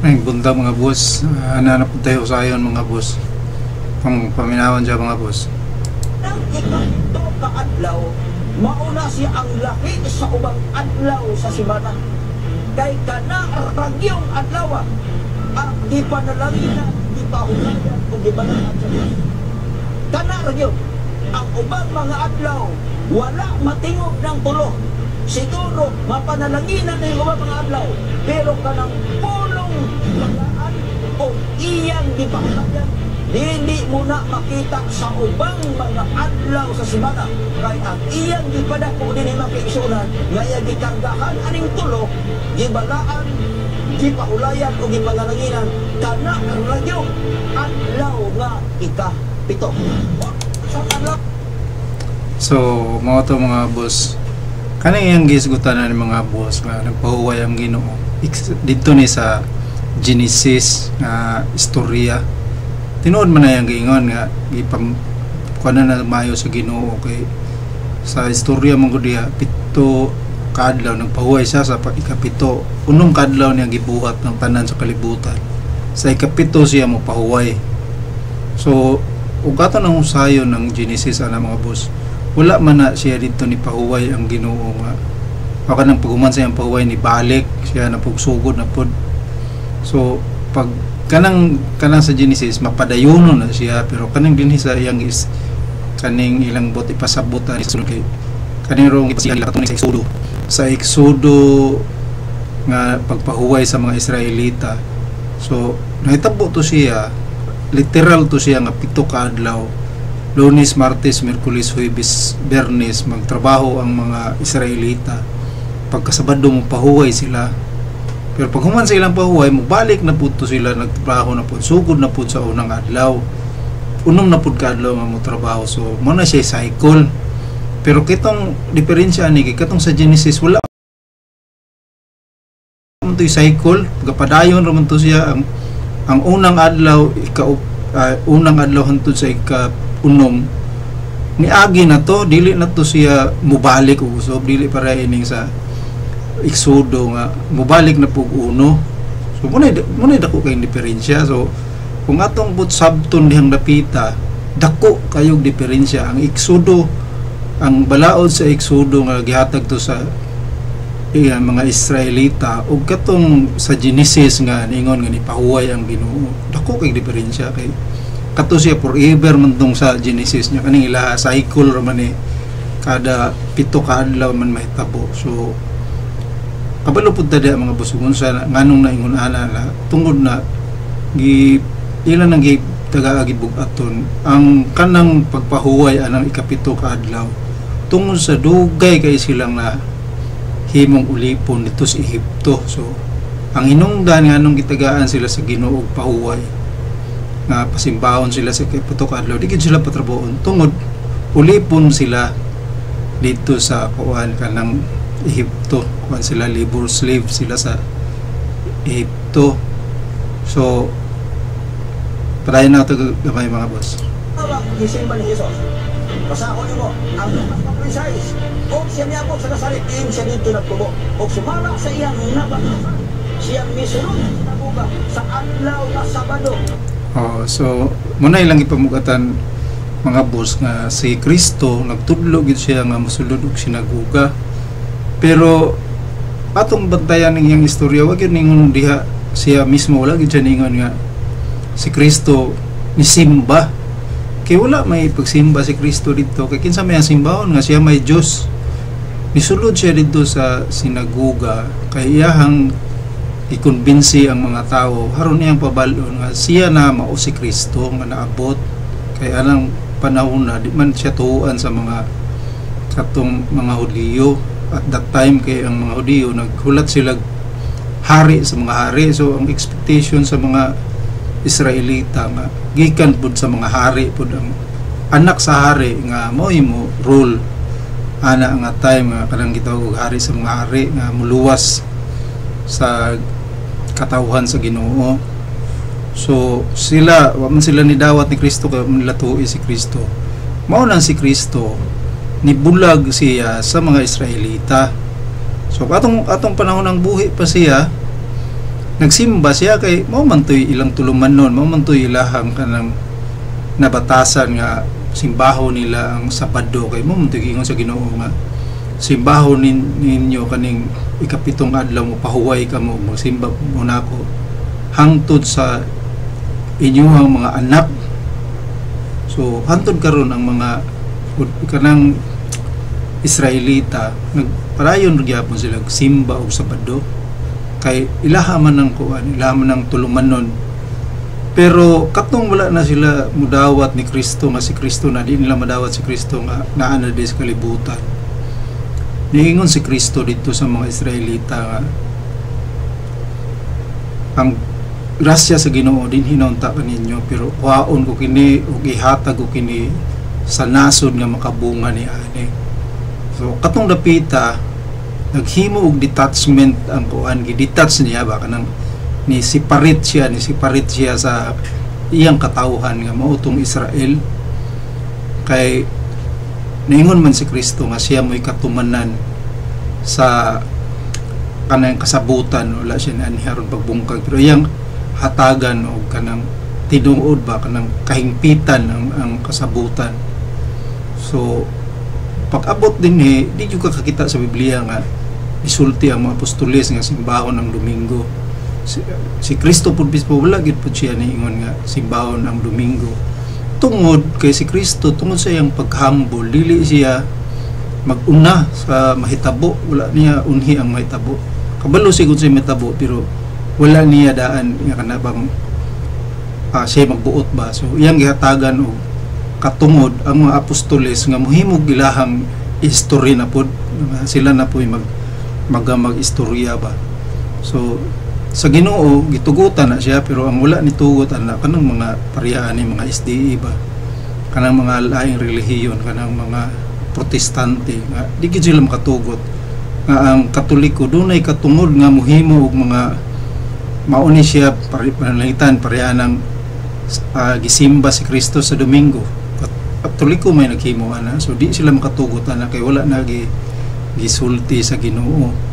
Ay, buntag mga boss. Hanap po tayo sayon mga boss. Pang paminawan dyan mga boss. Nang ikanto kaadlaw, mauna siya ang laki sa ubang adlaw sa simana. Kay kana ragyong adlaw, ang di panalangin, di pahunayan, o di banangan sa Diyos. Kana ragyo, ang ubang mga adlaw, wala matingog ng tulo. Siguro, mapanalanginan na yung mga adlaw, pero kanang pulong magaan o iyang dipaklayan, hindi mo na makita sa ubang mga adlaw sa simana. Kaya ang iyang dipadako din ay makiisunan, ngaya gikargahan aning tulo, gibalaan, gipahulayan o gipangalanginan, kana ang ragyong adlaw nga ika-pito. Sa adlaw. So, mga to mga boss. Kanang iyang gisgutan na ng mga boss nga nagpahuway ang Ginoo. Dito ni sa Genesis nga istorya. Tinuod man na yung giingon nga ipam kuno na mayo sa Ginoo kay sa istorya man gud diha pito kadlaw nagpahuway siya sa ikapito. Unong kadlaw niya gibuhat ng tanan sa kalibutan. Sa ikapito siya mo pahuway. So, ug ato nang usayon ng Genesis ana mga boss. Wala man na siya dito ni pahuway ang Ginoo nga. Baka nang paghuman sa iyang pahuway ni balik siya na pugsugod na pod. So pag kanang sa Genesis mapadayono na siya, pero kanang dinhi sa iyang is kaning ilang bot ipasabot ani sulod kay kaning rong siya katong sa Exodo. Sa Exodo nga pagpahuway sa mga Israelita. So nahitabo to siya, literal to siya nga pito ka adlaw. Lunes, Martes, Miyerkules, Huwebes, Biyernes magtrabaho ang mga Israelita. Pagkasabado mo pahuway sila. Pero pag human sa ilang pahuway, mabalik na po sila, nagtrabaho na po, sugod na po sa unang adlaw. Unong na po ka adlaw nga mo trabaho. So, muna siya cycle. Pero kitong diferensya ni katong sa Genesis, wala mo to cycle. Pagpadayon raman to siya ang unang adlaw, unang adlaw hantod sa unom niagi na to, dili na to siya mubalik usab, dili para ining sa Exodo nga mubalik na pug uno. So muna dako kay diferensya. So kung atong but sabton dihang dapita, dako kayog diferensya. Ang Exodo, ang balaod sa Exodo nga gihatag to sa mga Israelita ug katong sa Genesis nga ningon nga ni pahuway ang Ginoo, dako kay diferensya. Kay kato siya forever man tong sa Genesis niya kaning ila cycle raman ni kada pito ka adlaw man mahitabo. So kabalo pud dada mga busugon sa nganong naingon ana la tungod na ila nang taga-agi bugaton ang kanang pagpahuway anang ikapito ka adlaw tungod sa dugay kay silang na himong ulipon dito sa Ehipto. So ang hinungdan nganong gitagaan sila sa Ginoo og pahuway nga pasimbahon sila sa pito ka adlaw, di gid sila patrabohon tungod ulipon sila dito sa kuan kanang Ehipto. Kuan sila labor slave sila sa Ehipto. So padayon na ito gamay mga boss. Gisimba ni Jesus. Pasako nimo ang pagpaprisais o siya niya po sa nasalit siya dito nagtubo o sumala sa iyang nabatasan siyang misunod na buga sa adlaw na Sabado. So muna ilang ipamugatan mga boss nga si Kristo nagtudlo gid siya nga mosulod og sinaguga. Pero atong bantayan ning iyang istorya, wag yun ningon diha siya mismo, wala gid siya ningon nga si Kristo ni simba. Kay wala may pagsimba si Kristo dito. Kay kinsa may simbahon nga siya may Dios. Nisulod siya dito sa sinaguga kay iyahang i-convince ang mga tao haron niyang pabalon nga siya na mao si Kristo nga naabot. Kay anang panahon na di man siya tuhuan sa mga katong mga Hudiyo. At that time kay ang mga Hudiyo naghulat sila hari sa mga hari. So ang expectation sa mga Israelita nga gikan pud sa mga hari pud ang anak sa hari nga mao mo rule ana nga time nga kanang gitawag og hari sa mga hari nga muluwas sa katawhan sa Ginoo. So sila wa man sila nidawat ni Kristo kay nila tuoy si Kristo. Mao nang si Kristo nibulag siya sa mga Israelita. So atong panahon ng buhi pa siya nagsimba siya kay mao man toy ilang tulumanon, mao man toy ilahang kanang nabatasan nga simbaho nila ang Sabado, kay mao man toy ingon sa Ginoo nga simbaho ninyo kaning ikapitong adlaw mo pahuway kamo magsimba mo nako hangtod sa inyong mga anak. So hantod karon ang mga kanang Israelita nagparayon gyapon sila simba og Sabado kay ilaha man ng kuan, ilaha man ng tulumanon. Pero katong wala na sila mudawat ni Kristo nga si Kristo na di nila madawat si Kristo nga naa na di sa kalibutan. Niingon si Kristo dito sa mga Israelita nga ang grasya sa Ginoo din hinunta kaninyo, pero waon ko kini ug ihatag ko kini sa nasod nga makabunga ni ani. So katong dapita naghimo og detachment ang kuan, gi-detach niya ba kanang ni separate siya sa iyang katawhan nga mao tong Israel. Kay niingon man si Kristo nga siya mo'y katumanan sa kanang kasabutan, wala siya na aniharon pagbungkag, pero iyang hatagan o kanang tinuod ba kanang kahingpitan ang kasabutan. So pag-abot din di juga kakita sa Biblia nga isulti ang mga apostoles nga simbahon ang Domingo. Si Kristo pud mismo wala gid pud siya niingon nga simbahon ang Domingo. Tungod kay si Kristo, tungod sa iyang paghambol, dili siya maguna sa mahitabo, wala niya unhi ang mahitabo. Kabalo sigud siya mahitabo pero wala niya daan nga kanabang siya magbuot ba. So iyang gihatagan og katungod ang mga apostoles nga mohimog ilahang history na pod, sila na po mag-istorya ba. So sa Ginoo gitugutan na siya, pero ang wala nitugot ana kanang mga parehas ni mga SDA ba, kanang mga laing relihiyon, kanang mga protestante nga di gid sila makatugot nga ang Katoliko dunay katungod nga mohimo og mga mauni siya pananglitan pareha ng gisimba si Kristo sa Domingo. Katoliko may naghimo ana, so di sila makatugot ana kay wala na gisulti sa Ginoo.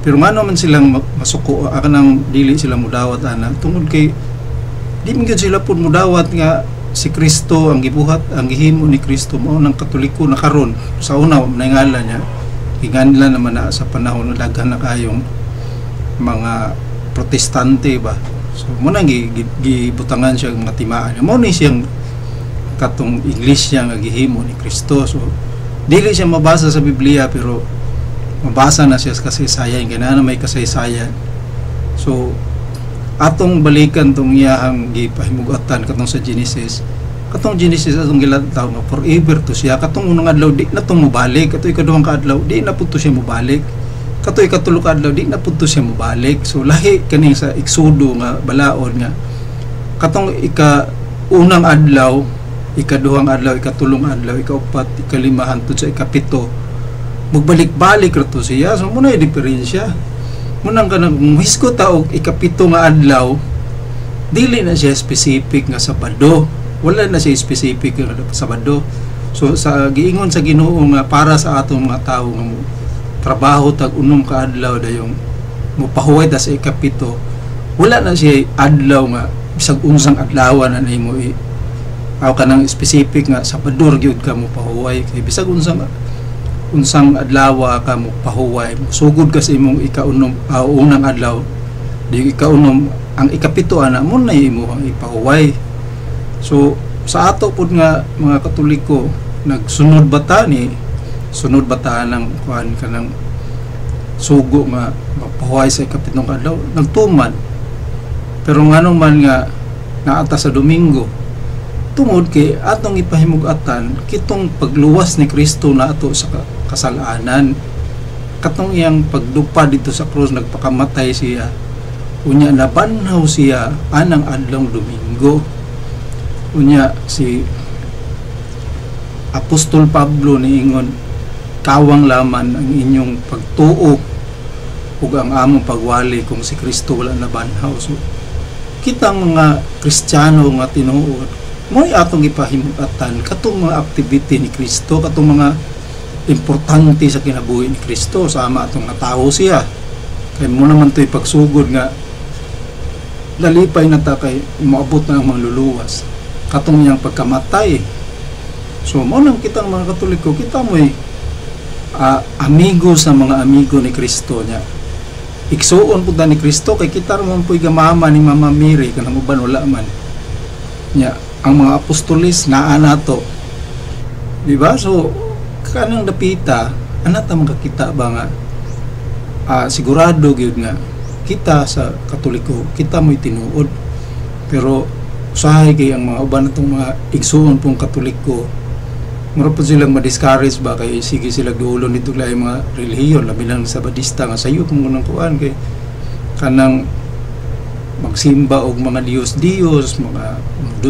Pero ngano man silang masuko kanang dili sila mudawat ana tungod kay di man gyud sila pud mudawat nga si Kristo ang gibuhat, ang gihimo ni Kristo mao nang Katoliko na karon. Sa una nangalan niya giganlan naman na sa panahon na daghan na kayong mga protestante ba. So mo nang gibutangan siya mga timaan. Mao ni siyang katong Iglesia nga gihimo ni Kristo. So dili siya mabasa sa Biblia pero mabasa na siya sa kasaysayan, ganana may kasaysayan. So atong balikan tong iyahang gipahimugatan katong sa Genesis. Katong Genesis atong gilantaw nga forever to siya. Katong unang adlaw di na tong mobalik, katoy ikaduhang adlaw di na pud to siya mobalik. Katoy ikatulo ka adlaw di na pud to siya mobalik. So lahi kani sa Exodo nga balaod nga katong unang adlaw, ikaduhang adlaw, ikatulong adlaw, ikaupat, ikalima hangtod sa ikapito magbalik-balik rato siya. So muna yung diferensya. Munang kanang muhisko taog ikapito nga adlaw, dili na siya specific nga Sabado. Wala na siya specific nga Sabado. So sa giingon sa Ginoo nga para sa atong mga tawo nga mo trabaho tag unom ka adlaw dayong mopahuway ta sa ikapito, wala na siya adlaw nga bisag unsang adlaw na nimo aw kanang specific nga Sabado gyud ka mo pahuway kay bisag unsang adlaw ka mo pahuway sugod ka sa imong ikaunom unang adlaw di ikaunom ang ikapito ana mo na imo ang ipahuway. So sa ato pud nga mga Katoliko nagsunod bata ng kuan kanang sugo nga mapahuway sa ikapitong adlaw nagtuman, pero ngano man nga naata sa Domingo tungod kay atong ipahimug-atan kitong pagluwas ni Kristo na ato sa kasalanan, katong iyang pagdupad dito sa krus, nagpakamatay siya, unya nabanhaw siya anang adlong Domingo. Unya si Apostol Pablo niingon, kawang laman ang inyong pagtuo ug ang among pagwali kung si Kristo wala nabanhaw. So kitang mga Kristiyano nga tinuod mo'y atong ipahimugatan katong mga activity ni Kristo, katong mga importante sa kinabuhi ni Kristo, sama atong natawo siya Kay mo naman to'y pagsugod nga lalipay na ta kay maabot na ang mangluluwas katong niyang pagkamatay. So mo nang kitang mga Katoliko, kita mo'y amigo sa mga amigo ni Kristo niya. Iksuon po ni Kristo kay kita naman po'y gamama ni Mama Mary kanang uban wala man niya. Ang mga apostolis naa nato, di ba? So kanang dapita anata makakita ba nga sigurado gyud nga kita sa Katoliko kita mo'y tinuod, pero usahay kay ang mga uban natong mga igsuon pong Katoliko mura po silang ma-discourage ba kay sige sila duulon nito lay mga relihiyon labi lang sa Sabadista nga sayo kung unang kuan kay kanang magsimba og mga Diyos mga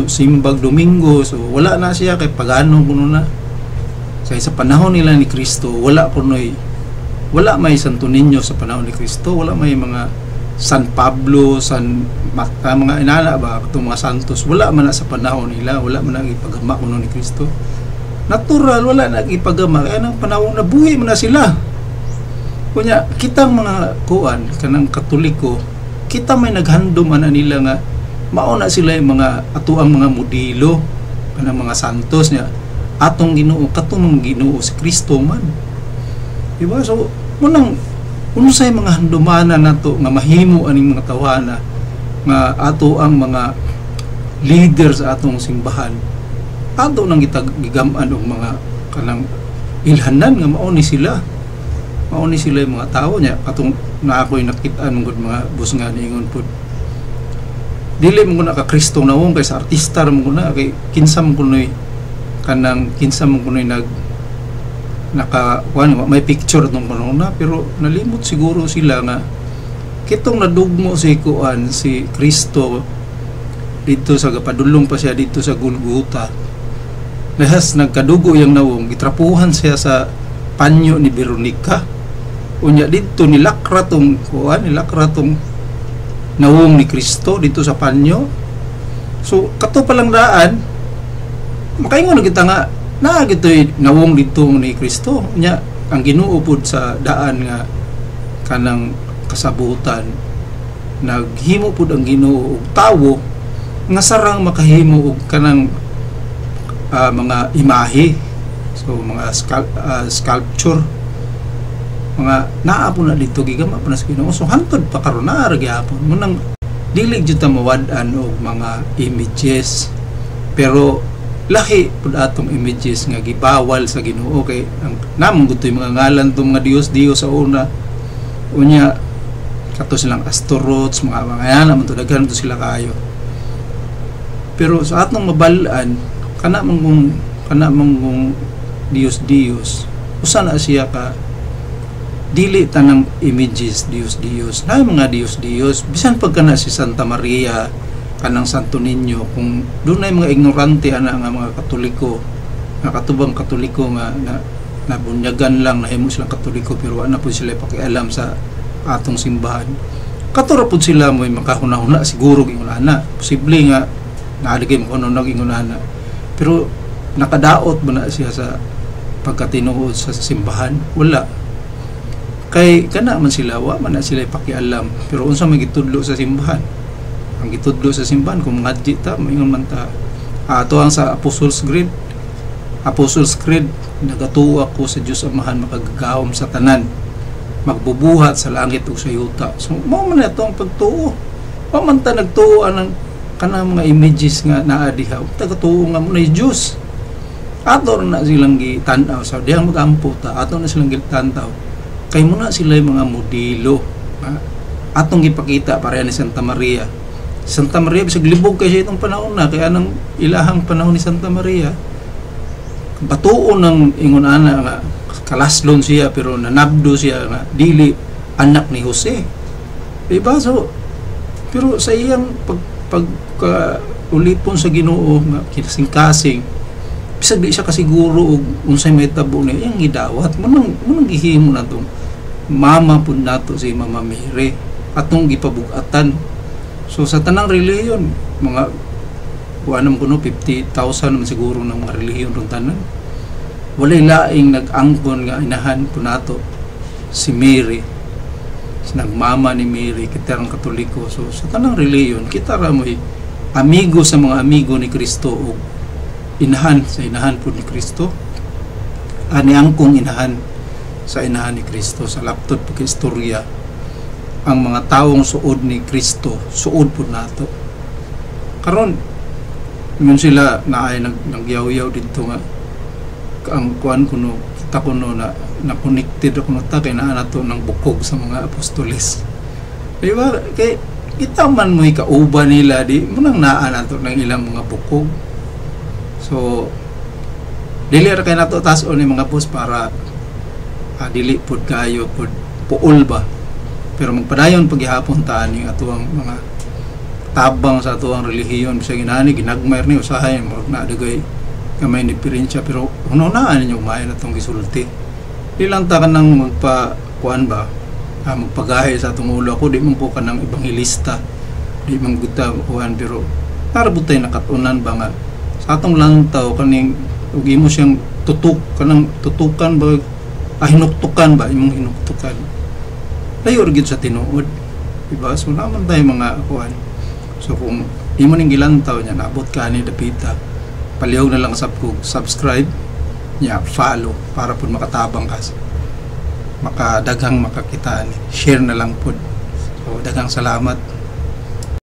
simbag Domingo. So wala na siya kay pagano kuno na kay sa panahon nila ni Kristo wala may Santo Niño sa panahon ni Kristo, wala may mga San Pablo, mga inana ba itong mga santos, wala man na sa panahon nila, wala man na ipagama kuno ni Kristo. Natural, wala na ipagama kaya nang panahon na buhi man na sila. Kunya kitang mga kuan kanang Katoliko, kita may naghandom ana nila nga mauna sila yung mga atuang mga modelo kanang mga santos niya atong Ginoo katong Ginoo si Kristo man, diba? So munang unsay mga handumana nato nga mahimo aning mga tawana nga ato ang mga leader sa atong simbahan ato nang gigaman og mga kanang ilhanan nga mauni sila yung mga tao niya atong na ako'y nakita-an gud mga bus nga niingon pud dili mo na ka Kristo nawong kay sa artista mo na kay kinsa mo kunoy may picture nung panahon na, pero nalimot siguro sila nga kitong nadugmo si Kristo dito sa gapadulong pa siya dito sa Golgota. Nahas nagkadugo yung nawong gitrapuhan siya sa panyo ni Veronica. Unya dito nilakra tong nawong ni Kristo dito sa panyo. So kato palang daan makaingon kita nga na gito'y nawong dito ni Kristo nya ang Ginoo pud sa daan nga kanang kasabutan naghimo pud ang Ginoo og tawo nga sarang makahimo og kanang mga imahe, so mga sculpture mga naa po na dito gigama pa na sa Ginoo. So hantod pa karon na ra gyapon mo nang dili jud ta mawad-an og mga images, pero lahi pud atong images nga gibawal sa Ginoo kay ang namong gutoy mga ngalan tong mga Dios sa una unya kato silang Astorots mga yan naman to daghan to sila kayo. Pero sa atong mabalaan kana mong Dios usa na siya ka dili tanang images Dios na mga Dios bisan pag kana si Santa Maria kanang Santo Niño, kung doon ay mga ignorante ana nga mga Katoliko nga katubang Katoliko nga nabunyagan lang nahimo silang Katoliko pero ana po sila pakialam sa atong simbahan, katura po sila mo makahuna-huna siguro ingon ana posible nga naaligay mo kuno ingon ana, pero nakadaot ba na siya sa pagkatinuod sa simbahan? Wala. Kay kana man sila wa man na sila pakialam, pero unsa may gitudlo sa simbahan? Ang gitudlo sa simbahan kung ngadji ta moingon man ta ato ang sa Apostles' Creed nagatuo ako sa Dios Amahan makagagahom sa tanan magbubuhat sa langit ug sa yuta. So mao man ato ang pagtuo, wa man ta nagtuo anang kanang mga images nga naa diha, tagatuo nga mo na Dios. Ato na silang gitan-aw sa dihang magampo ta, ato na silang gitan-aw kay muna sila mga modelo atong gipakita pareha ni Santa Maria bisag libog kay siya itong panahon na kaya nang ilahang panahon ni Santa Maria batuon ng ingon ana nga kalaslon siya pero nanabdo siya nga dili anak ni Jose, diba? So pero sa iyang ulipon sa Ginoo nga kinasing-kasing bisag di siya kasiguro og unsay mahitabo niya iyang gidawat munang gihimo na tong mama pud nato si Mama Mary atong gipabug-atan. So sa tanang relihiyon mga kuanam kuno 50,000 naman siguro ng mga relihiyon ron tanan, walay laing nag-angkon nga inahan po nato si Mary. nagmama ni Mary, kita ang Katoliko. So sa tanang reliyon, kita ra mo'y amigo sa mga amigo ni Kristo o inahan sa inahan po ni Kristo. Ani angkong inahan sa inahan ni Kristo. Sa laptop pagka-istorya, ang mga taong suod ni Kristo, suod po nato. Karon, yun sila na ay nagyaw-yaw dito nga, ang kuan kuno, kita kuno na connected ako na kay naa nato ng bukog sa mga apostoles. Diba? Kay kita man mo'y kauba nila, di mo nang naa nato ng ilang mga bukog. So, dili ra kay nato tas-on ni mga pos para dili pod kayo pod puol ba. Pero magpadayon paghihapon taan yung atuang mga tabang sa atuang relihiyon sa ginani ginagmayr ni usahay murag na dagay kamay ni diferensya, pero unaan ninyo umayan atong gisulti. Di lang ta kanang magpa kuan ba, magpagahe sa atong ulo. Ako di man ko kanang ebanghilista, di man guta kuan, pero narabutay nakatunan ba nga sa atong lantaw kaning ug imo siyang tutukan ba, hinuktukan ba, imong hinuktukan layo rin sa tinuod, diba? So naman tayo mga kuan. So kung imo ning gilantaw niya, naabot ka ni dapita, palihog na lang sa subscribe niya, follow para po makatabang ka, makadaghang makakitaan, share na lang po. So daghang salamat.